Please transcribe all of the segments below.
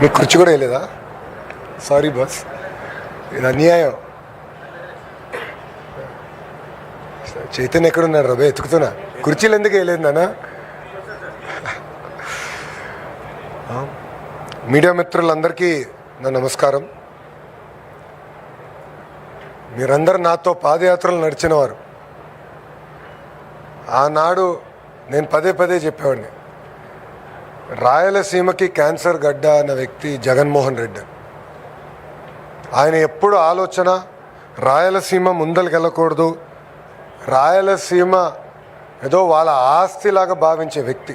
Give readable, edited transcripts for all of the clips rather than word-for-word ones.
మీకు కుర్చీ కూడా వేయలేదా? సారీ బాస్, ఇది అన్యాయం. చైతన్య ఎక్కడున్నాడు రబే? ఎత్తుకుతున్నా. కుర్చీలు ఎందుకు వేయలేదు నాన్న? మీడియా మిత్రులందరికీ నా నమస్కారం. మీరందరూ నాతో పాదయాత్రలు నడిచినవారు. ఆనాడు నేను పదే పదే చెప్పేవాడిని, రాయలసీమకి క్యాన్సర్ గడ్డ అన్న వ్యక్తి జగన్మోహన్ రెడ్డి. ఆయన ఎప్పుడు ఆలోచన రాయలసీమ ముందరికి వెళ్ళకూడదు, రాయలసీమ ఏదో వాళ్ళ ఆస్తిలాగా భావించే వ్యక్తి.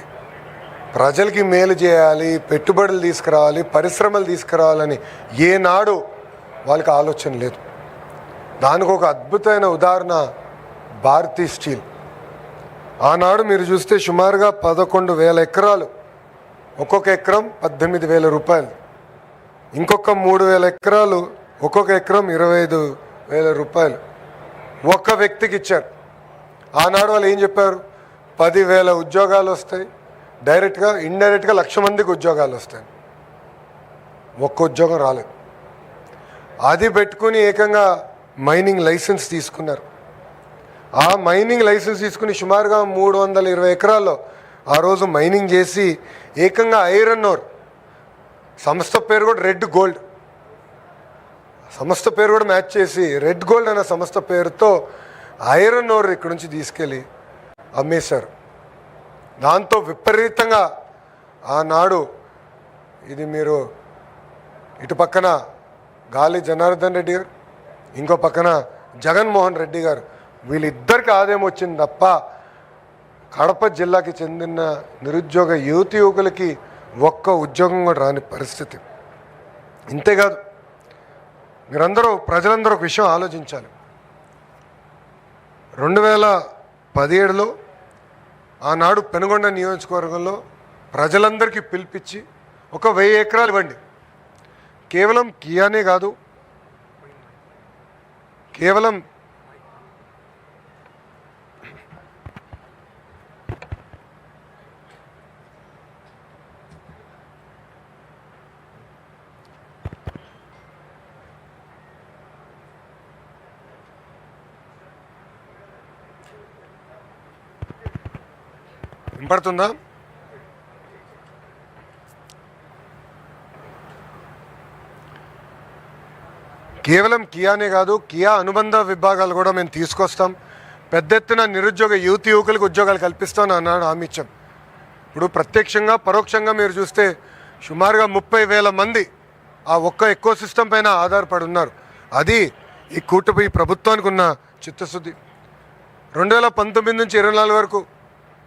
ప్రజలకి మేలు చేయాలి, పెట్టుబడులు తీసుకురావాలి, పరిశ్రమలు తీసుకురావాలని ఏనాడు వాళ్ళకి ఆలోచన లేదు. దానికి ఒక అద్భుతమైన ఉదాహరణ భారతీ స్టీల్. ఆనాడు మీరు చూస్తే సుమారుగా 11,000 ఎకరాలు, ఒక్కొక్క ఎకరం 18,000 రూపాయలు. ఇంకొక 3,000 ఎకరాలు, ఒక్కొక్క ఎకరం 25,000 రూపాయలు ఒక్క వ్యక్తికి ఇచ్చారు. ఆనాడు వాళ్ళు ఏం చెప్పారు? 10,000 ఉద్యోగాలు వస్తాయి, డైరెక్ట్గా ఇండైరెక్ట్గా 1,00,000 మందికి ఉద్యోగాలు వస్తాయి. ఒక్క ఉద్యోగం రాలేదు. అది పెట్టుకుని ఏకంగా మైనింగ్ లైసెన్స్ తీసుకున్నారు. ఆ మైనింగ్ లైసెన్స్ తీసుకుని సుమారుగా 320 ఎకరాల్లో ఆ రోజు మైనింగ్ చేసి ఏకంగా ఐరన్ ఓర్, సంస్థ పేరు కూడా రెడ్ గోల్డ్, సంస్థ పేరు కూడా మ్యాచ్ చేసి రెడ్ గోల్డ్ అనే సంస్థ పేరుతో ఐరన్ ఓర్ ఇక్కడ నుంచి తీసుకెళ్ళి అమ్మేశారు. దాంతో విపరీతంగా ఆనాడు ఇది మీరు ఇటు పక్కన గాలి జనార్దన్ రెడ్డి గారు, ఇంకో పక్కన జగన్మోహన్ రెడ్డి గారు, వీళ్ళిద్దరికి ఆదాయం వచ్చింది తప్ప కడప జిల్లాకి చెందిన నిరుద్యోగ యువకులకి ఒక్క ఉద్యోగం కూడా రాని పరిస్థితి. ఇంతేకాదు, మీరందరూ ప్రజలందరూ ఒక విషయం ఆలోచించాలి. 2017లో ఆనాడు పెనుగొండ నియోజకవర్గంలో ప్రజలందరికీ పిలిపించి ఒక 1000 ఎకరాలు ఇవ్వండి. కేవలం కియానే కాదు, కేవలం వినపడుతుందా? కేవలం కియానే కాదు, కియా అనుబంధ విభాగాలు కూడా మేము తీసుకొస్తాం. పెద్ద ఎత్తున నిరుద్యోగ యువకులకు ఉద్యోగాలు కల్పిస్తామని అన్నాడు, హామీ ఇచ్చాం. ఇప్పుడు ప్రత్యక్షంగా పరోక్షంగా మీరు చూస్తే సుమారుగా 30,000 మంది ఆ ఒక్క ఎకో సిస్టమ్ పైన ఆధారపడి ఉన్నారు. అది ఈ కూటమి ప్రభుత్వానికి ఉన్న చిత్తశుద్ధి. 2019 నుంచి 24 వరకు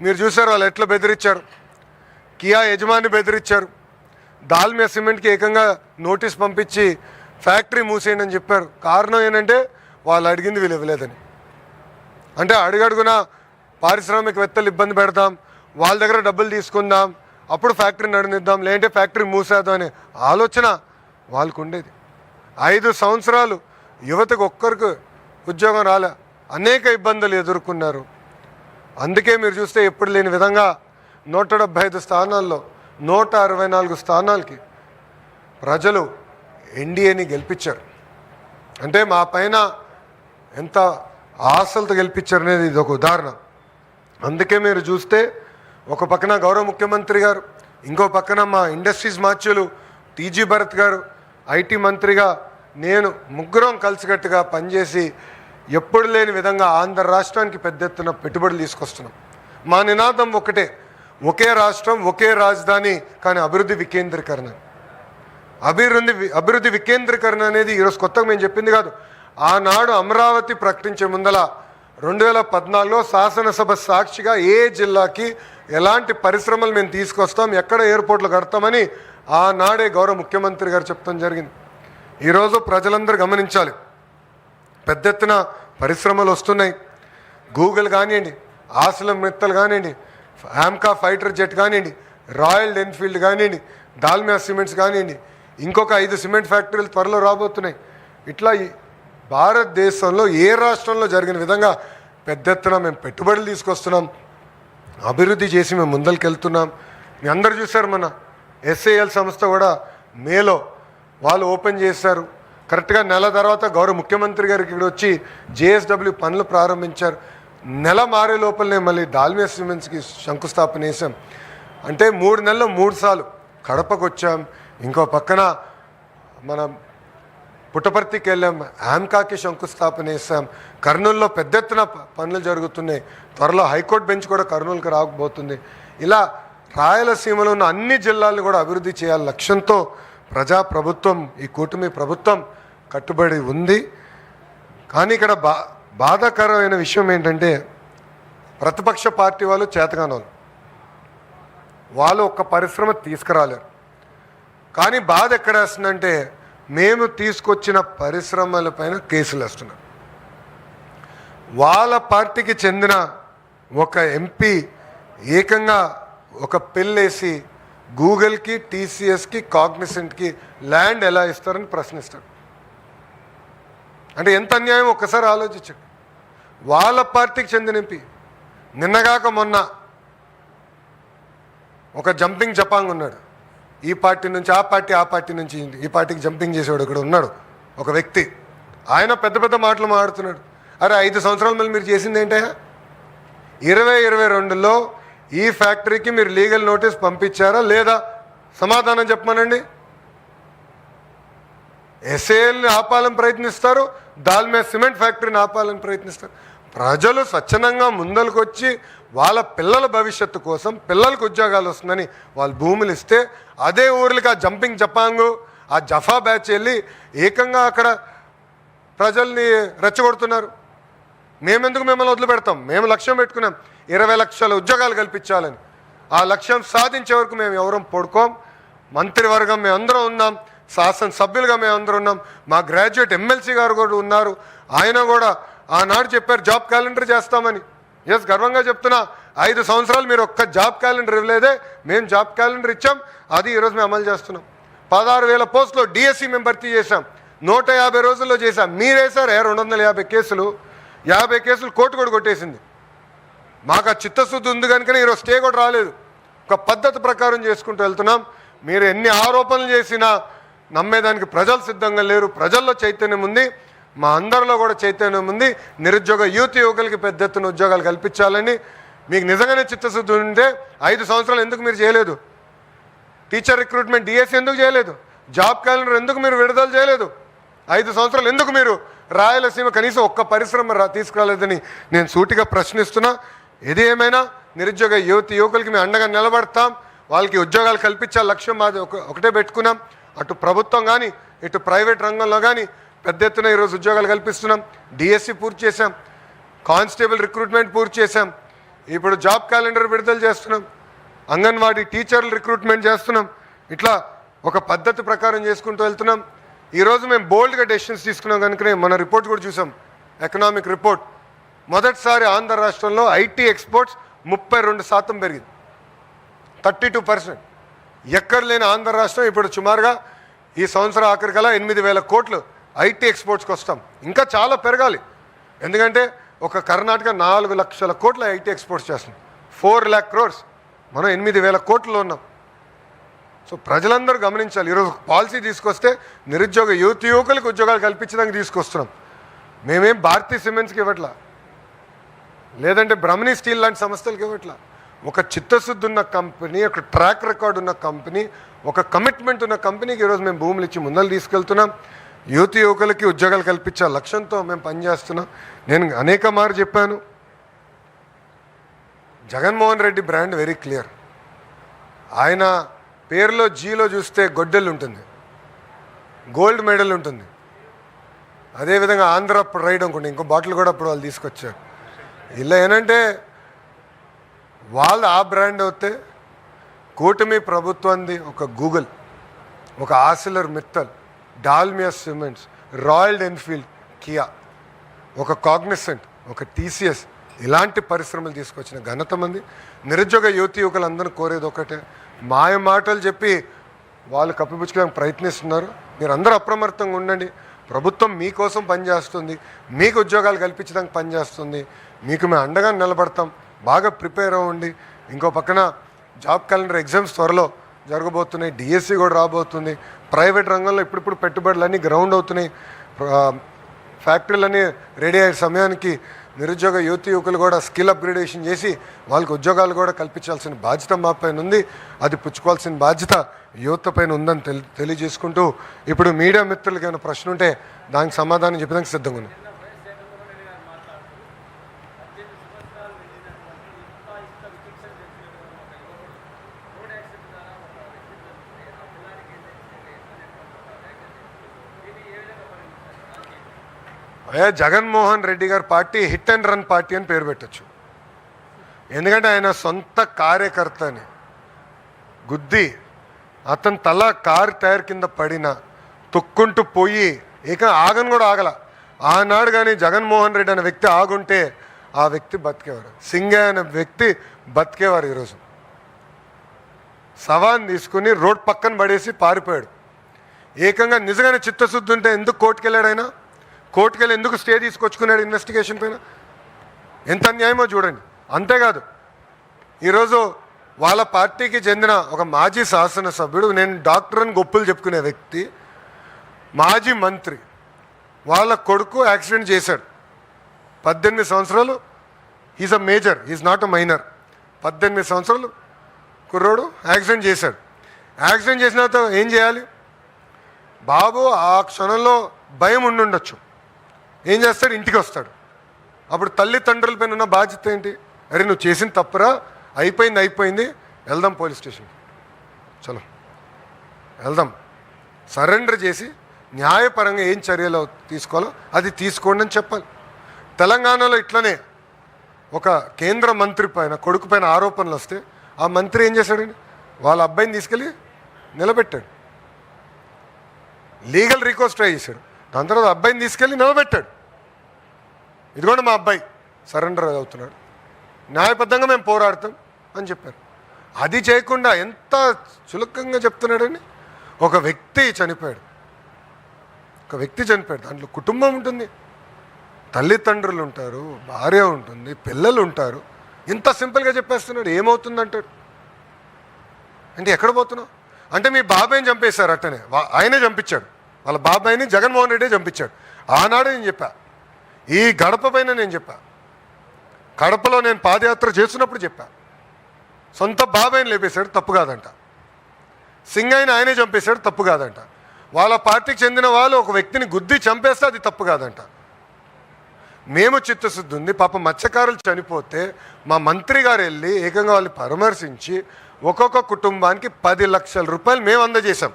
మీరు చూసారు వాళ్ళు ఎట్లా బెదిరించారు. కియా యజమాని బెదిరించారు. దాల్మియా సిమెంట్కి ఏకంగా నోటీస్ పంపించి ఫ్యాక్టరీ మూసేయండి అని చెప్పారు. కారణం ఏంటంటే వాళ్ళు అడిగింది వీళ్ళు ఇవ్వలేదని. అంటే అడుగడుగున పారిశ్రామికవేత్తలు ఇబ్బంది పెడదాం, వాళ్ళ దగ్గర డబ్బులు తీసుకుందాం, అప్పుడు ఫ్యాక్టరీ నడినిద్దాం, లేదంటే ఫ్యాక్టరీ మూసేద్దాం అనే ఆలోచన వాళ్ళకు ఉండేది. 5 సంవత్సరాలు యువతకు ఒక్కరికి ఉద్యోగం రాలే, అనేక ఇబ్బందులు ఎదుర్కొన్నారు. అందుకే మీరు చూస్తే ఎప్పుడు లేని విధంగా 175 స్థానాల్లో 164 స్థానాలకి ప్రజలు ఎన్డీఏని గెలిపించారు. అంటే మా పైన ఎంత ఆశలతో గెలిపించారు అనేది ఇది ఒక ఉదాహరణ. అందుకే మీరు చూస్తే ఒక పక్కన గౌరవ ముఖ్యమంత్రి గారు, ఇంకో పక్కన మా ఇండస్ట్రీస్ మార్చులు టీజీ భరత్ గారు, ఐటీ మంత్రిగా నేను, ముగ్గురం కలిసికట్టుగా పనిచేసి ఎప్పుడు లేని విధంగా ఆంధ్ర రాష్ట్రానికి పెద్ద ఎత్తున పెట్టుబడులు తీసుకొస్తున్నాం. మా నినాదం ఒకటే, ఒకే రాష్ట్రం ఒకే రాజధాని, కానీ అభివృద్ధి వికేంద్రీకరణ. అభివృద్ధి వికేంద్రీకరణ అనేది ఈరోజు కొత్తగా మేము చెప్పింది కాదు. ఆనాడు అమరావతి ప్రకటించే ముందల 2014లో శాసనసభ సాక్షిగా ఏ జిల్లాకి ఎలాంటి పరిశ్రమలు మేము తీసుకొస్తాం, ఎక్కడ ఎయిర్పోర్ట్లు కడతామని ఆనాడే గౌరవ ముఖ్యమంత్రి గారు చెప్తాం జరిగింది. ఈరోజు ప్రజలందరూ గమనించాలి, పెద్ద ఎత్తున పరిశ్రమలు వస్తున్నాయి. గూగుల్ కానివ్వండి, ఆసిలం మిత్తల్ కానివ్వండి, ఆమ్కా ఫైటర్ జెట్ కానివ్వండి, రాయల్ ఎన్ఫీల్డ్ కానివ్వండి, దాల్మియా సిమెంట్స్ కానివ్వండి, ఇంకొక 5 సిమెంట్ ఫ్యాక్టరీలు త్వరలో రాబోతున్నాయి. ఇట్లా భారతదేశంలో ఏ రాష్ట్రంలో జరిగిన విధంగా పెద్ద ఎత్తున మేము పెట్టుబడులు తీసుకొస్తున్నాం, అభివృద్ధి చేసి మేము ముందరికి వెళ్తున్నాం. మీ అందరూ చూశారు, మన ఎస్ఏఎల్ సంస్థ కూడా మేలో వాళ్ళు ఓపెన్ చేశారు. కరెక్ట్గా నెల తర్వాత గౌరవ ముఖ్యమంత్రి గారికి ఇక్కడ వచ్చి జేఎస్డబ్ల్యూ పనులు ప్రారంభించారు. నెల మారే లోపలనే మళ్ళీ డాల్మియా సిమెంట్స్కి శంకుస్థాపన చేసాం. అంటే 3 నెలల్లో 3 సార్లు కడపకు వచ్చాం. ఇంకో పక్కన మన పుట్టపర్తికి వెళ్ళాం, ఆమ్కాకి శంకుస్థాపన చేసాం. కర్నూలులో పెద్ద ఎత్తున పనులు జరుగుతున్నాయి. త్వరలో హైకోర్టు బెంచ్ కూడా కర్నూలుకి రాకపోతుంది. ఇలా రాయలసీమలో ఉన్న అన్ని జిల్లాలను కూడా అభివృద్ధి చేయాలి లక్ష్యంతో ప్రజాప్రభుత్వం, ఈ కూటమి ప్రభుత్వం కట్టుబడి ఉంది. కానీ ఇక్కడ బాధాకరమైన విషయం ఏంటంటే ప్రతిపక్ష పార్టీ వాళ్ళు చేతగానోళ్ళు, వాళ్ళు ఒక్క పరిశ్రమ తీసుకురాలేరు. కానీ బాధ ఎక్కడ వేస్తుందంటే మేము తీసుకొచ్చిన పరిశ్రమలపైన కేసులు వేస్తున్నారు. వాళ్ళ పార్టీకి చెందిన ఒక ఎంపీ ఏకంగా ఒక పిల్లేసి గూగుల్కి, టీసీఎస్కి, కాగ్నిసెంట్కి ల్యాండ్ ఎలా ఇస్తారని ప్రశ్నిస్తాడు. అంటే ఎంత అన్యాయం ఒక్కసారి ఆలోచించండి. వాళ్ళ పార్టీకి చెందిన ఎంపీ నిన్నగాక మొన్న ఒక జంపింగ్ జపాంగ్ ఉన్నాడు. ఈ పార్టీ నుంచి ఆ పార్టీ, ఆ పార్టీ నుంచి ఈ పార్టీకి జంపింగ్ చేసేవాడు ఇక్కడ ఉన్నాడు ఒక వ్యక్తి. ఆయన పెద్ద పెద్ద మాటలు మాట్లాడుతున్నాడు. అరే 5 సంవత్సరాల మళ్ళీ మీరు చేసింది ఏంటయ్యా? 2022లో ఈ ఫ్యాక్టరీకి మీరు లీగల్ నోటీస్ పంపించారా లేదా? సమాధానం చెప్పమనండి. ఎస్ఏఎల్ని ఆపాలని ప్రయత్నిస్తారు, దాల్మియా సిమెంట్ ఫ్యాక్టరీని ఆపాలని ప్రయత్నిస్తారు. ప్రజలు స్వచ్ఛందంగా ముందరకు వచ్చి వాళ్ళ పిల్లల భవిష్యత్తు కోసం, పిల్లలకు ఉద్యోగాలు వస్తుందని వాళ్ళు భూములు ఇస్తే అదే ఊర్లకి ఆ జంపింగ్ జపాంగు, ఆ జఫా బ్యాచ్ వెళ్ళి ఏకంగా అక్కడ ప్రజల్ని రెచ్చగొడుతున్నారు. మేమెందుకు మిమ్మల్ని వదిలిపెడతాం? మేము లక్ష్యం పెట్టుకున్నాం 20 లక్షల ఉద్యోగాలు కల్పించాలని. ఆ లక్ష్యం సాధించే వరకు మేము ఎవరం పడుకోం. మంత్రివర్గం మేము అందరం ఉన్నాం, శాసనసభ్యులుగా మేము అందరం ఉన్నాం. మా గ్రాడ్యుయేట్ ఎమ్మెల్సీ గారు కూడా ఉన్నారు. ఆయన కూడా ఆనాడు చెప్పారు జాబ్ క్యాలెండర్ చేస్తామని. ఎస్, గర్వంగా చెప్తున్నా, 5 సంవత్సరాలు మీరు ఒక్క జాబ్ క్యాలెండర్ ఇవ్వలేదే, మేము జాబ్ క్యాలెండర్ ఇచ్చాం. అది ఈరోజు మేము అమలు చేస్తున్నాం. 16,000 పోస్టులో డిఎస్సి మేము భర్తీ చేశాం. 150 రోజుల్లో చేశాం. మీరేసారు 250 కేసులు, 50 కేసులు కోర్టు కూడా కొట్టేసింది. మాకు ఆ చిత్తశుద్ధి ఉంది కనుకనే ఈరోజు స్టే కూడా రాలేదు. ఒక పద్ధతి ప్రకారం చేసుకుంటూ వెళ్తున్నాం. మీరు ఎన్ని ఆరోపణలు చేసినా నమ్మేదానికి ప్రజలు సిద్ధంగా లేరు. ప్రజల్లో చైతన్యం ఉంది, మా అందరిలో కూడా చైతన్యం ఉంది. నిరుద్యోగ యువకులకి పెద్ద ఎత్తున ఉద్యోగాలు కల్పించాలని మీకు నిజంగానే చిత్తశుద్ధి ఉంటే 5 సంవత్సరాలు ఎందుకు మీరు చేయలేదు? టీచర్ రిక్రూట్మెంట్ డిఎస్సి ఎందుకు చేయలేదు? జాబ్ క్యాలెండర్ ఎందుకు మీరు విడుదల చేయలేదు? 5 సంవత్సరాలు ఎందుకు మీరు రాయలసీమ కనీసం ఒక్క పరిశ్రమ తీసుకురాలేదని నేను సూటిగా ప్రశ్నిస్తున్నా. ఏది ఏమైనా నిరుద్యోగ యువకులకి మేము అండగా నిలబడతాం. వాళ్ళకి ఉద్యోగాలు కల్పించాలి లక్ష్యం మాది ఒకటే పెట్టుకున్నాం. అటు ప్రభుత్వం కానీ ఇటు ప్రైవేట్ రంగంలో కానీ పెద్ద ఎత్తున ఈరోజు ఉద్యోగాలు కల్పిస్తున్నాం. డిఎస్సి పూర్తి చేశాం, కానిస్టేబుల్ రిక్రూట్మెంట్ పూర్తి చేశాం, ఇప్పుడు జాబ్ క్యాలెండర్ విడుదల చేస్తున్నాం, అంగన్వాడీ టీచర్లు రిక్రూట్మెంట్ చేస్తున్నాం. ఇట్లా ఒక పద్ధతి ప్రకారం చేసుకుంటూ వెళ్తున్నాం. ఈరోజు మేము బోల్డ్గా డెసిషన్స్ తీసుకున్నాం కనుకనే మన రిపోర్ట్ కూడా చూసాం, ఎకనామిక్ రిపోర్ట్. మొదటిసారి ఆంధ్ర రాష్ట్రంలో ఐటీ ఎక్స్పోర్ట్స్ 32% పెరిగింది, 32%. ఎక్కడ లేని ఆంధ్ర రాష్ట్రం ఇప్పుడు సుమారుగా ఈ సంవత్సరం ఆఖరికల్లా 8,000 కోట్లు ఐటీ ఎక్స్పోర్ట్స్కి వస్తాం. ఇంకా చాలా పెరగాలి. ఎందుకంటే ఒక కర్ణాటక 4 లక్షల కోట్ల ఐటీ ఎక్స్పోర్ట్స్ చేస్తుంది, 4 lakh crores. మనం 8,000 కోట్లలో ఉన్నాం. సో ప్రజలందరూ గమనించాలి. ఈరోజు పాలసీ తీసుకొస్తే నిరుద్యోగ యువకులకు ఉద్యోగాలు కల్పించడానికి తీసుకొస్తున్నాం. మేమేం భారతీయ సిమెంట్స్కి ఇవ్వట్లా, లేదంటే బ్రహ్మణి స్టీల్ లాంటి సంస్థలకు ఇవ్వట్లా. ఒక చిత్తశుద్ధి ఉన్న కంపెనీ, ఒక ట్రాక్ రికార్డ్ ఉన్న కంపెనీ, ఒక కమిట్మెంట్ ఉన్న కంపెనీకి ఈరోజు మేము భూములు ఇచ్చి ముందలు తీసుకెళ్తున్నాం. యువకులకి ఉద్యోగాలు కల్పించే లక్ష్యంతో మేము పనిచేస్తున్నాం. నేను అనేక మారు చెప్పాను, Jaganmohan Reddy brand very clear. ఆయన పేరులో జీలో చూస్తే గొడ్డెలు ఉంటుంది, గోల్డ్ మెడల్ ఉంటుంది. అదేవిధంగా ఆంధ్ర ప్రైడ్ అనుకోండి, ఇంకో బాటిల్ కూడా అప్పుడు వాళ్ళు తీసుకొచ్చారు. ఇలా ఏంటంటే వాళ్ళు ఆ బ్రాండ్ అవుతే కూటమి ప్రభుత్వాన్ని ఒక గూగుల్, ఒక ఆసిలర్ Mittal, Dalmia cements, royal Enfield, Kia, ఒక కాగ్నిసెంట్, ఒక టీసీఎస్ ఇలాంటి పరిశ్రమలు తీసుకొచ్చిన ఘనత మంది. నిరుద్యోగ యువకులందరూ కోరేది ఒకటే, మాయ మాటలు చెప్పి వాళ్ళు కప్పిపుచ్చుకోవడానికి ప్రయత్నిస్తున్నారు. మీరు అందరూ అప్రమత్తంగా ఉండండి. ప్రభుత్వం మీకోసం పనిచేస్తుంది, మీకు ఉద్యోగాలు కల్పించడానికి పనిచేస్తుంది. మీకు మేము అండగా నిలబడతాం. బాగా ప్రిపేర్ అవ్వండి. ఇంకో పక్కన జాబ్ క్యాలెండర్ ఎగ్జామ్స్ త్వరలో జరగబోతున్నాయి, డిఎస్సి కూడా రాబోతుంది. ప్రైవేట్ రంగంలో ఇప్పుడిప్పుడు పెట్టుబడులన్నీ గ్రౌండ్ అవుతున్నాయి, ఫ్యాక్టరీలన్నీ రెడీ అయ్యే సమయానికి నిరుద్యోగ యువకులు కూడా స్కిల్ అప్గ్రేడేషన్ చేసి వాళ్ళకి ఉద్యోగాలు కూడా కల్పించాల్సిన బాధ్యత మా పైన ఉంది. అది పుచ్చుకోవాల్సిన బాధ్యత యువత పైన ఉందని తెలియజేసుకుంటూ, ఇప్పుడు మీడియా మిత్రులకి ఏమైనా ప్రశ్న ఉంటే దానికి సమాధానం చెప్పడానికి సిద్ధంగా ఉంది. జగన్మోహన్ రెడ్డి గారి party hit and run party అని పేరు పెట్టచ్చు. ఎందుకంటే ఆయన సొంత కార్యకర్తని గుద్ది అతని తల కారు టైర్ కింద పడిన తొక్కుంటూ పోయి ఆగను కూడా ఆగల. ఆనాడు కానీ జగన్మోహన్ రెడ్డి అనే వ్యక్తి ఆగుంటే ఆ వ్యక్తి బతికేవారు. సింగయ్య అనే వ్యక్తి బతికేవారు. ఈరోజు సవాన్ తీసుకుని రోడ్ పక్కన పడేసి పారిపోయాడు. నిజంగానే చిత్తశుద్ధి ఉంటే ఎందుకు కోర్టుకు వెళ్ళాడు? ఆయన కోర్టుకెళ్ళి ఎందుకు స్టే తీసుకొచ్చుకున్నాడు ఇన్వెస్టిగేషన్ పైన? ఎంత అన్యాయమో చూడండి. అంతేకాదు, ఈరోజు వాళ్ళ పార్టీకి చెందిన ఒక మాజీ శాసనసభ్యుడు, నేను డాక్టర్ అని గొప్పలు చెప్పుకునే వ్యక్తి, మాజీ మంత్రి, వాళ్ళ కొడుకు యాక్సిడెంట్ చేశాడు. 18 సంవత్సరాలు. Is a major, is not a minor. 18 సంవత్సరాలు కుర్రోడు యాక్సిడెంట్ చేశాడు. యాక్సిడెంట్ చేసిన తర్వాత ఏం చేయాలి? బాబు ఆ క్షణంలో భయం ఉండుండొచ్చు. ఏం చేస్తాడు? ఇంటికి వస్తాడు. అప్పుడు తల్లిదండ్రులపైన ఉన్న బాధ్యత ఏంటి? అరే నువ్వు చేసిన తప్పురా, అయిపోయింది, వెళ్దాం పోలీస్ స్టేషన్కి, చలో వెళ్దాం, సరెండర్ చేసి న్యాయపరంగా ఏం చర్యలు తీసుకోవాలో అది తీసుకోండి అని చెప్పాలి. తెలంగాణలో ఇట్లనే ఒక కేంద్ర మంత్రి పైన కొడుకు పైన ఆరోపణలు వస్తే ఆ మంత్రి ఏం చేశాడండి? వాళ్ళ అబ్బాయిని తీసుకెళ్ళి నిలబెట్టాడు. లీగల్ రికోర్స్ ట్రై చేశాడు. దాని తర్వాత అబ్బాయిని తీసుకెళ్ళి నిలబెట్టాడు. ఇదిగోండి మా అబ్బాయి సరెండర్ అవుతున్నాడు, న్యాయబద్ధంగా మేము పోరాడతాం అని చెప్పారు. అది చేయకుండా ఎంత చులకంగా చెప్తున్నాడని. ఒక వ్యక్తి చనిపోయాడు. దాంట్లో కుటుంబం ఉంటుంది, తల్లిదండ్రులు ఉంటారు, భార్య ఉంటుంది, పిల్లలు ఉంటారు. ఇంత సింపుల్గా చెప్పేస్తున్నాడు. ఏమవుతుందంటాడు? అంటే ఎక్కడ పోతున్నావు అంటే మీ బాబాయిని చంపేశారు. అట్టనే ఆయనే చంపించాడు. వాళ్ళ బాబాయిని జగన్మోహన్ రెడ్డి చంపించాడు. ఆనాడు నేను చెప్పా, ఈ గడప పైన నేను చెప్పా, కడపలో నేను పాదయాత్ర చేస్తున్నప్పుడు చెప్పా, సొంత బాబాయిని లేపేశాడు, తప్పు కాదంట. సింగయ్యని ఆయనే చంపేశాడు, తప్పు కాదంట. వాళ్ళ పార్టీకి చెందిన వాళ్ళు ఒక వ్యక్తిని గుద్ది చంపేస్తే అది తప్పు కాదంట. మేము చిత్తశుద్ధి ఉంది. పాప మత్స్యకారులు చనిపోతే మా మంత్రి గారు వెళ్ళి ఏకంగా వాళ్ళు పరామర్శించి ఒక్కొక్క కుటుంబానికి 10 లక్షల రూపాయలు మేము అందజేశాం.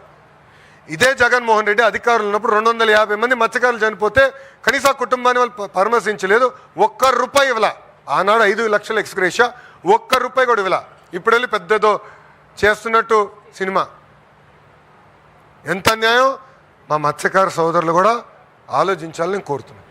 ఇదే జగన్మోహన్ రెడ్డి అధికారులు ఉన్నప్పుడు 250 మంది మత్స్యకారులు చనిపోతే కనీసం ఆ కుటుంబాన్ని వాళ్ళు పరామర్శించలేదు. ₹1 ఇవ్వలా. ఆనాడు 5 లక్షల ఎక్స్గ్రేషియా, ₹1 కూడా ఇవ్వలా. ఇప్పుడు వెళ్ళి పెద్దదో చేస్తున్నట్టు సినిమా. ఎంత అన్యాయం! మా మత్స్యకార సోదరులు కూడా ఆలోచించాలని కోరుతున్నాను.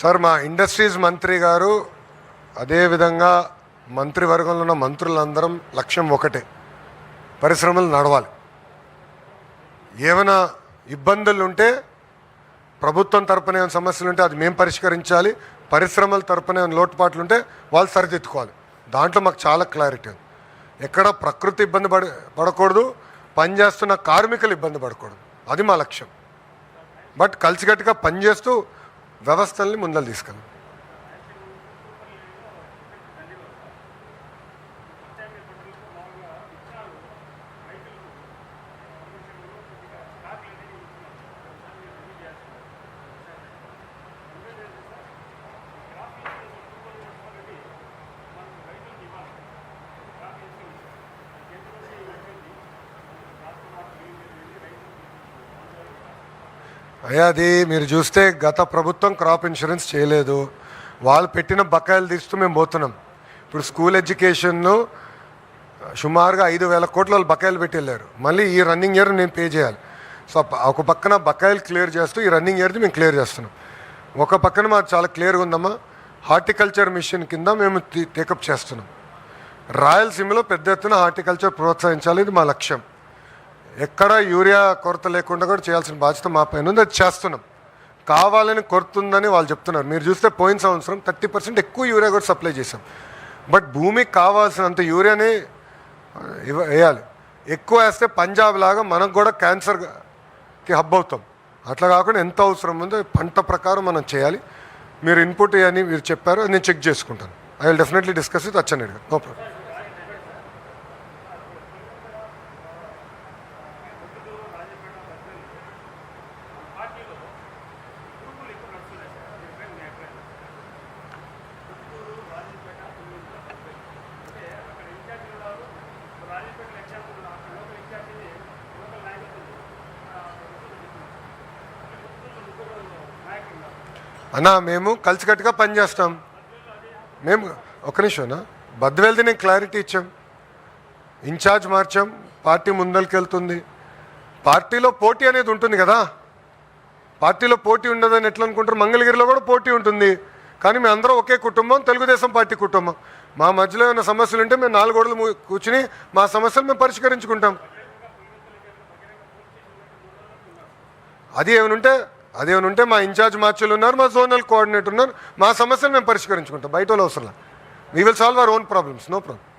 సార్, మా ఇండస్ట్రీస్ మంత్రి గారు అదేవిధంగా మంత్రివర్గంలో ఉన్న మంత్రులందరం లక్ష్యం ఒకటే, పరిశ్రమలు నడవాలి. ఏమైనా ఇబ్బందులు ఉంటే ప్రభుత్వం తరపున ఏమైనా సమస్యలు ఉంటే అది మేము పరిష్కరించాలి. పరిశ్రమల తరపున ఏమైనా లోటుపాట్లు ఉంటే వాళ్ళు సరిదిద్దుకోవాలి. దాంట్లో మాకు చాలా క్లారిటీ ఉంది. ఎక్కడ ప్రకృతి ఇబ్బంది పడకూడదు, పనిచేస్తున్న కార్మికులు ఇబ్బంది పడకూడదు. అది మా లక్ష్యం. బట్ కలిసికట్టుగా పనిచేస్తూ వ్యవస్థల్ని ముందలు తీసుకెళ్ళాలి. అయ్యా, అది మీరు చూస్తే గత ప్రభుత్వం క్రాప్ ఇన్సూరెన్స్ చేయలేదు. వాళ్ళు పెట్టిన బకాయిలు తీస్తూ మేము పోతున్నాం. ఇప్పుడు స్కూల్ ఎడ్యుకేషన్ను సుమారుగా 5,000 కోట్లు వాళ్ళు బకాయిలు పెట్టి వెళ్ళారు. మళ్ళీ ఈ రన్నింగ్ ఇయర్ నేను పే చేయాలి. సో ఒక పక్కన బకాయిలు క్లియర్ చేస్తూ ఈ రన్నింగ్ ఇయర్ది మేము క్లియర్ చేస్తున్నాం. ఒక పక్కన మాకు చాలా క్లియర్గా ఉందమ్మా, హార్టికల్చర్ మిషన్ కింద మేము టేకప్ చేస్తున్నాం. రాయలసీమలో పెద్ద ఎత్తున హార్టికల్చర్ ప్రోత్సహించాలి, ఇది మా లక్ష్యం. ఎక్కడ యూరియా కొరత లేకుండా కూడా చేయాల్సిన బాధ్యత మా పైన ఉంది, అది చేస్తున్నాం. కావాలని కొరుతుందని వాళ్ళు చెప్తున్నారు. మీరు చూస్తే పోయిన సంవత్సరం 30% ఎక్కువ యూరియా కూడా సప్లై చేసాం. బట్ భూమికి కావాల్సినంత యూరియానే వేయాలి. ఎక్కువ వేస్తే పంజాబ్ లాగా మనకు కూడా క్యాన్సర్కి హబ్ అవుతాం. అట్లా కాకుండా ఎంత అవసరం ఉందో పంట ప్రకారం మనం చేయాలి. మీరు ఇన్పుట్ అని మీరు చెప్పారు, అది నేను చెక్ చేసుకుంటాను. I will definitely discuss with Atchannaidu garu. No problem. అన్నా మేము కలిసికట్టుగా పనిచేస్తాం. మేము ఒక నిమిషం బద్వేల్ది నేను క్లారిటీ ఇచ్చాం, ఇన్ఛార్జ్ మార్చాం, పార్టీ ముందరికి వెళ్తుంది. పార్టీలో పోటీ అనేది ఉంటుంది కదా, పార్టీలో పోటీ ఉండదని ఎట్లా అనుకుంటారు? మంగళగిరిలో కూడా పోటీ ఉంటుంది, కానీ మేము అందరం ఒకే కుటుంబం, తెలుగుదేశం పార్టీ కుటుంబం. మా మధ్యలో ఏమైనా సమస్యలు ఉంటే మేము 4 గోడలు కూర్చుని మా సమస్యలు మేము పరిష్కరించుకుంటాం. అదేమైనా ఉంటే మా ఇన్ఛార్జ్ మార్చులు ఉన్నారు, మా జోనల్ కోఆర్డినేటర్ ఉన్నారు, మా సమస్యలు మేము పరిష్కరించుకుంటాం. బయట వాళ్ళు అవసరం లేదు. We will solve our own problems, no problem.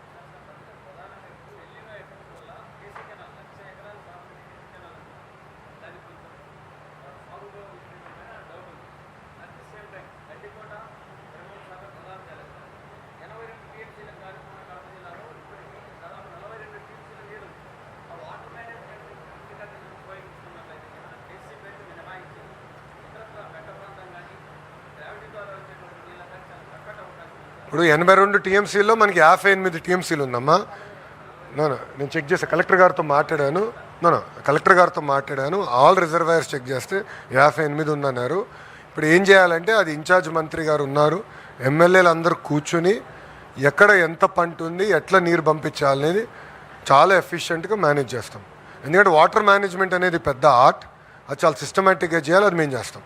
ఇప్పుడు 82 టీఎంసీలో మనకి 58 టీఎంసీలు ఉందమ్మా. నేను చెక్ చేస్తే కలెక్టర్ గారితో మాట్లాడాను. ఆల్ రిజర్వాయర్స్ చెక్ చేస్తే 58 ఉందన్నారు. ఇప్పుడు ఏం చేయాలంటే అది ఇన్ఛార్జ్ మంత్రి గారు ఉన్నారు, ఎమ్మెల్యేలు అందరూ కూర్చుని ఎక్కడ ఎంత పంట ఉంది, ఎట్లా నీరు పంపించాలనేది చాలా ఎఫిషియెంట్గా మేనేజ్ చేస్తాం. ఎందుకంటే వాటర్ మేనేజ్మెంట్ అనేది పెద్ద ఆర్ట్, అది చాలా సిస్టమేటిక్గా చేయాలి, అది మేము చేస్తాం.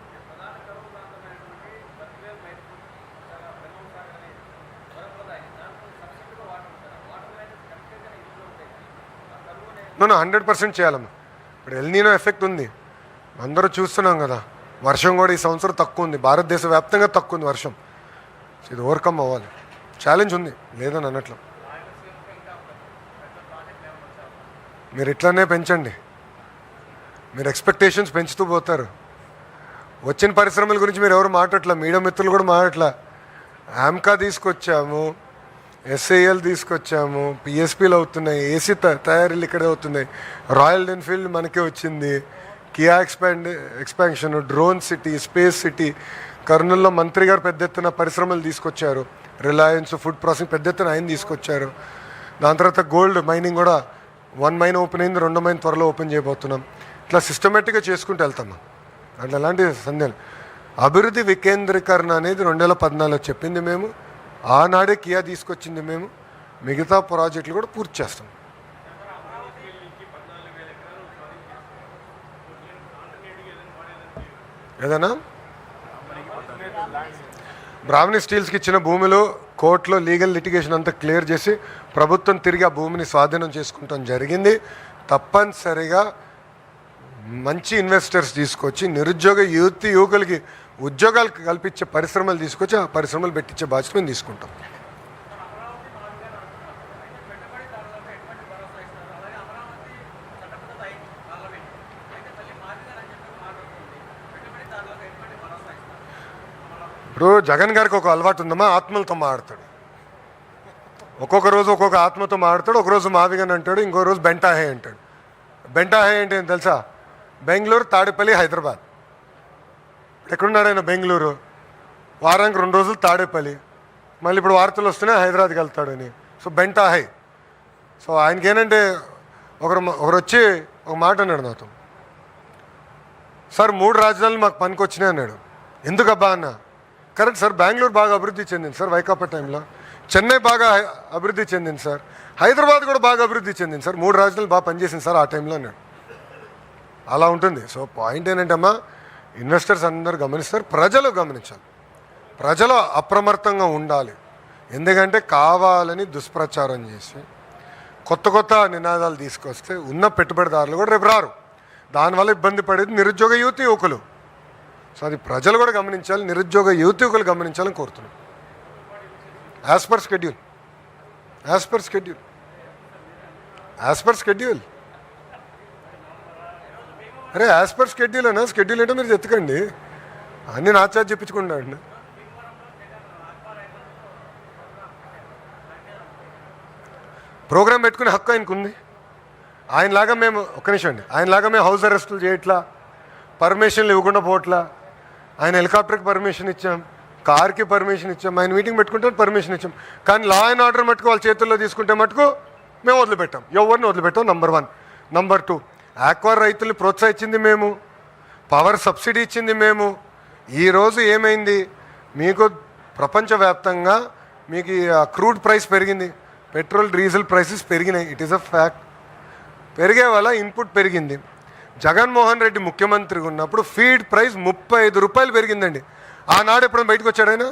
మనం 100% చేయాలమ్మా. ఇప్పుడు ఎల్నీనో ఎఫెక్ట్ ఉంది, అందరూ చూస్తున్నాం కదా. వర్షం కూడా ఈ సంవత్సరం తక్కువ ఉంది, భారతదేశ వ్యాప్తంగా తక్కువ ఉంది వర్షం. ఇది ఓవర్కమ్ అవ్వాలి, ఛాలెంజ్ ఉంది, లేదని అన్నట్లు. మీరు ఇట్లానే పెంచండి, మీరు ఎక్స్పెక్టేషన్స్ పెంచుతూ పోతారు. వచ్చిన పరిశ్రమల గురించి మీరు ఎవరు మాట్లాడట్లా, మీడియా మిత్రులు కూడా మాట్లాడట్లా. ఆమ్కా తీసుకొచ్చాము, ఎస్ఐఎల్ తీసుకొచ్చాము, పిఎస్పీలు అవుతున్నాయి, ఏసీ తయారీలు ఇక్కడే అవుతున్నాయి, రాయల్ ఎన్ఫీల్డ్ మనకే వచ్చింది, Kia expansion, drone city, space city, కర్నూలులో మంత్రి గారు పెద్ద ఎత్తున పరిశ్రమలు తీసుకొచ్చారు, రిలయన్స్ ఫుడ్ ప్రాసెసింగ్ పెద్ద ఎత్తున ఆయన తీసుకొచ్చారు. దాని తర్వాత గోల్డ్ మైనింగ్ కూడా 1 మైన్ ఓపెన్ అయింది, 2 మైన్ త్వరలో ఓపెన్ చేయబోతున్నాం. ఇట్లా సిస్టమేటిక్గా చేసుకుంటూ వెళ్తాం. అట్లా ఎలాంటి సందేహాలు. అభివృద్ధి వికేంద్రీకరణ అనేది 2014 చెప్పింది మేము, ఆనాడే కియా తీసుకొచ్చింది మేము. మిగతా ప్రాజెక్టులు కూడా పూర్తి చేస్తాం. ఏదైనా బ్రాహ్మణి స్టీల్స్కి ఇచ్చిన భూమిలో కోర్టులో లీగల్ లిటిగేషన్ అంతా క్లియర్ చేసి ప్రభుత్వం తిరిగి ఆ భూమిని స్వాధీనం చేసుకుంటాం జరిగింది. తప్పనిసరిగా మంచి ఇన్వెస్టర్స్ తీసుకొచ్చి నిరుద్యోగ యువకులకి ఉద్యోగాలు కల్పించే పరిశ్రమలు తీసుకొచ్చి ఆ పరిశ్రమలు పెట్టించే బాధ్యత మేము తీసుకుంటాం. ఇప్పుడు జగన్ గారికి ఒక అలవాటు ఉందమ్మా, ఆత్మలతో మాట్లాడతాడు. ఒక్కొక్క రోజు ఒక్కొక్క ఆత్మతో మాట్లాడతాడు. ఒకరోజు మావిగన్ అంటాడు, ఇంకో రోజు బెంటాహే అంటాడు. బెంటాహే అంటే ఏం తెలుసా? బెంగళూరు, తాడేపల్లి, హైదరాబాద్. ఎక్కడున్నాడు ఆయన? బెంగళూరు. వారానికి 2 రోజులు తాడేపల్లి, మళ్ళీ ఇప్పుడు వార్తలు వస్తున్నాయి హైదరాబాద్కి వెళ్తాడని. సో బెంటాహే. సో ఆయనకి ఏంటంటే ఒకరు వచ్చి ఒక మాట అన్నాడు నాతో, సార్ 3 రాజధానులు మాకు పనికొచ్చినాయి అన్నాడు. ఎందుకబ్బా అన్న? కరెక్ట్ సార్, బెంగళూరు బాగా అభివృద్ధి చెందింది సార్ వైకాపా టైంలో, చెన్నై బాగా అభివృద్ధి చెందింది సార్, హైదరాబాద్ కూడా బాగా అభివృద్ధి చెందింది సార్, 3 రాజధానులు బాగా పనిచేసింది సార్ ఆ టైంలో అన్నాడు. అలా ఉంటుంది. సో పాయింట్ ఏంటంటే అమ్మా, ఇన్వెస్టర్స్ అందరూ గమనిస్తారు, ప్రజలు గమనించాలి, ప్రజలు అప్రమత్తంగా ఉండాలి. ఎందుకంటే కావాలని దుష్ప్రచారం చేసి కొత్త కొత్త నినాదాలు తీసుకొస్తే ఉన్న పెట్టుబడిదారులు కూడా రేపు రారు. దానివల్ల ఇబ్బంది పడేది నిరుద్యోగ యువకులు. సో అది ప్రజలు కూడా గమనించాలి, నిరుద్యోగ యువకులు గమనించాలని కోరుతున్నాం. యాజ్ పర్ షెడ్యూల్ అరే యాజ్ పర్ షెడ్యూల్ అన్నా, షెడ్యూల్ ఏంటో మీరు ఎత్తుకండి, అన్నీ నా చేత చెప్పించుకుంటాడు. ప్రోగ్రాం పెట్టుకునే హక్కు ఆయనకు ఉంది. ఆయనలాగా మేము ఆయనలాగా మేము హౌస్ అరెస్టులు చేయట్లా, పర్మిషన్లు ఇవ్వకుండా పోవట్లా. ఆయన హెలికాప్టర్కి పర్మిషన్ ఇచ్చాం, కార్కి పర్మిషన్ ఇచ్చాం, ఆయన మీటింగ్ పెట్టుకుంటే పర్మిషన్ ఇచ్చాం. కానీ లా అండ్ ఆర్డర్ మటుకు వాళ్ళ చేతుల్లో తీసుకుంటే మటుకు మేము వదిలిపెట్టాం, ఎవరిని వదిలిపెట్టాం. నంబర్ 1. నంబర్ 2, ఆక్వా రైతుల్ని ప్రోత్సహించింది మేము, పవర్ సబ్సిడీ ఇచ్చింది మేము. ఈరోజు ఏమైంది, మీకు ప్రపంచవ్యాప్తంగా మీకు క్రూడ్ ప్రైస్ పెరిగింది, పెట్రోల్ డీజిల్ ప్రైసెస్ పెరిగినాయి. It is a fact. పెరిగే వల్ల ఇన్పుట్ పెరిగింది. జగన్మోహన్ రెడ్డి ముఖ్యమంత్రిగా ఉన్నప్పుడు ఫీడ్ ప్రైస్ 35 రూపాయలు పెరిగిందండి. ఆనాడు ఎప్పుడైనా బయటకు వచ్చాడైనా?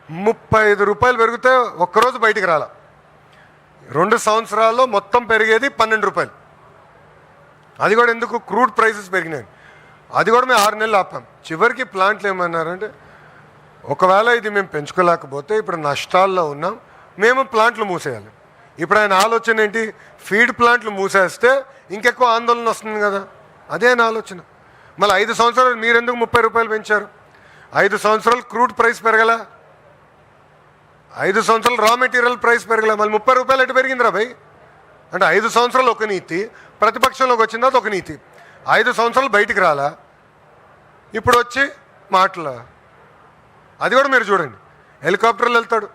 35 రూపాయలు పెరిగితే ఒక్కరోజు బయటికి రాల. 2 సంవత్సరాల్లో మొత్తం పెరిగేది 12 రూపాయలు. అది కూడా ఎందుకు? క్రూడ్ ప్రైసెస్ పెరిగినాయి. అది కూడా మేము 6 నెలలు ఆపాం. చివరికి ప్లాంట్లు ఏమన్నారంటే, ఒకవేళ ఇది మేము పెంచుకోలేకపోతే ఇప్పుడు నష్టాల్లో ఉన్నాం, మేము ప్లాంట్లు మూసేయాలి. ఇప్పుడు ఆయన ఆలోచన ఏంటి? ఫీడ్ ప్లాంట్లు మూసేస్తే ఇంకెక్కువ ఆందోళన వస్తుంది కదా, అదే ఆయన ఆలోచన. మళ్ళీ 5 సంవత్సరాలు మీరెందుకు 30 రూపాయలు పెంచారు? 5 సంవత్సరాలు క్రూడ్ ప్రైస్ పెరగల, 5 సంవత్సరాలు రా మెటీరియల్ ప్రైస్ పెరగల, మళ్ళీ 30 రూపాయలు ఎటు పెరిగిందిరా భయ్? అంటే 5 సంవత్సరాలు ఒక నీతి, ప్రతిపక్షంలోకి వచ్చిన తర్వాత ఒక నీతి. 5 సంవత్సరాలు బయటికి రాలా, ఇప్పుడు వచ్చి మాటలా. అది కూడా మీరు చూడండి, హెలికాప్టర్లు వెళ్తాడు,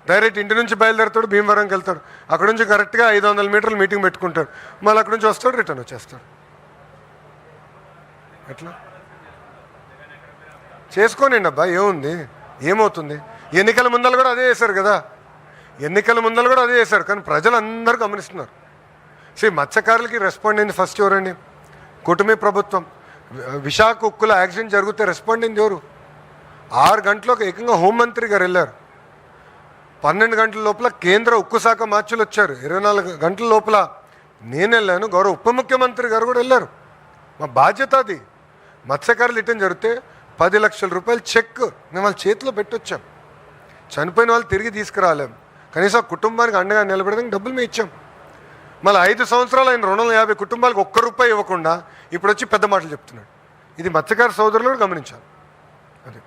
డైరెక్ట్ ఇంటి నుంచి బయలుదేరుతాడు, భీమవరంకి వెళ్తాడు, అక్కడ నుంచి కరెక్ట్గా 500 మీటర్లు మీటింగ్ పెట్టుకుంటాడు, మళ్ళీ అక్కడ నుంచి వస్తాడు, రిటర్న్ వచ్చేస్తాడు. ఎట్లా చేసుకోనండి అబ్బా, ఏముంది, ఏమవుతుంది? ఎన్నికల ముందలు కూడా అదే చేశారు కదా, కానీ ప్రజలందరూ గమనిస్తున్నారు. మత్స్యకారులకి రెస్పాండ్ అయింది ఫస్ట్ ఎవరండి? కూటమి ప్రభుత్వం. విశాఖ ఉక్కుల యాక్సిడెంట్ జరిగితే రెస్పాండ్ అయింది ఎవరు? 6 గంటలకు ఏకంగా హోంమంత్రి గారు వెళ్ళారు. 12 గంటల లోపల కేంద్ర ఉక్కు శాఖ మార్చులు వచ్చారు. 24 గంటల లోపల నేను వెళ్ళాను, గౌరవ ఉప ముఖ్యమంత్రి గారు కూడా వెళ్ళారు. మా బాధ్యత అది. మత్స్యకారులు రిటర్న్ జరిగితే 10 లక్షల రూపాయలు చెక్ మేము వాళ్ళ చేతిలో పెట్టొచ్చాం. చనిపోయిన వాళ్ళు తిరిగి తీసుకురాలేం, కనీసం కుటుంబానికి అండగా నిలబెడడానికి డబ్బులు మేము ఇచ్చాం. మళ్ళీ 5 సంవత్సరాలు ఆయన 250 కుటుంబాలకు ₹1 ఇవ్వకుండా ఇప్పుడు వచ్చి పెద్ద మాటలు చెప్తున్నాడు. ఇది మత్స్యకార సోదరులు కూడా గమనించాలి. అది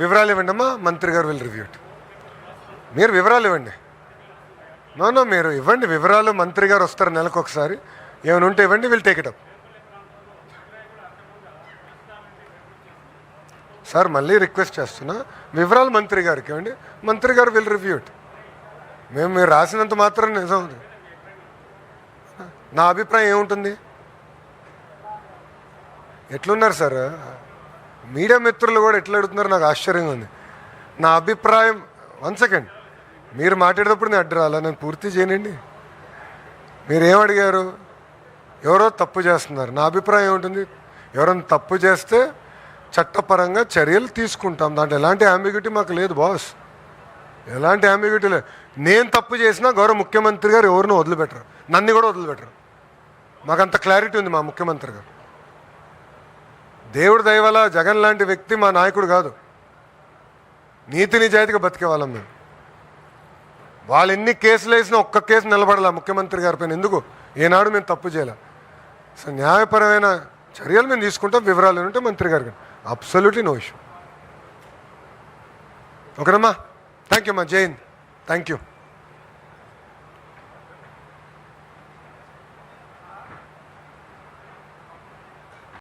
వివరాలు ఇవ్వండి అమ్మా, మంత్రి గారు విల్ రివ్యూ ఇట్. మీరు వివరాలు ఇవ్వండి. నో మీరు ఇవ్వండి వివరాలు, మంత్రి గారు వస్తారు నెలకు ఒకసారి, ఏమైనా ఉంటే ఇవ్వండి, will take it up. Sir మళ్ళీ రిక్వెస్ట్ చేస్తున్నా, వివరాలు మంత్రి గారికి ఇవ్వండి, మంత్రి గారు విల్ రివ్యూ ఇట్. మీరు రాసినంత మాత్రం నిజం. నా అభిప్రాయం ఏముంటుంది? ఎట్లున్నారు సార్ మీడియా మిత్రులు కూడా ఎట్లా అడుగుతున్నారు, నాకు ఆశ్చర్యంగా ఉంది. నా అభిప్రాయం 1 సెకండ్, మీరు మాట్లాడేటప్పుడు నేను అడ్డు రాలా, నేను పూర్తి చేయనండి. మీరేం అడిగారు? ఎవరో తప్పు చేస్తున్నారు. నా అభిప్రాయం ఏముంటుంది? ఎవరైనా తప్పు చేస్తే చట్టపరంగా చర్యలు తీసుకుంటాం, దాంట్లో ఎలాంటి అంబిగ్యూటీ మాకు లేదు బాస్, ఎలాంటి అంబిగ్యూటీ లేదు. నేను తప్పు చేసినా గౌరవ ముఖ్యమంత్రి గారు ఎవరినో వదిలిపెట్టరు, నన్ను కూడా వదిలిపెట్టరు. మాకంత క్లారిటీ ఉంది మా ముఖ్యమంత్రి గారు. దేవుడి దయ వల్ల జగన్ లాంటి వ్యక్తి మా నాయకుడు కాదు. నీతి నిజాయితీగా బతికే వాళ్ళం మేము. వాళ్ళు ఎన్ని కేసులు వేసినా ఒక్క కేసు నిలబడాల ముఖ్యమంత్రి గారి పైన. ఎందుకు? ఏనాడు మేము తప్పు చేయాలి. సో న్యాయపరమైన చర్యలు మేము తీసుకుంటాం. వివరాలు ఉంటే మంత్రి గారు అబ్సల్యూట్లీ నో ఇష్యూ. ఓకేనమ్మా, థ్యాంక్ యూ అమ్మా, జై హింద్, థ్యాంక్ యూ.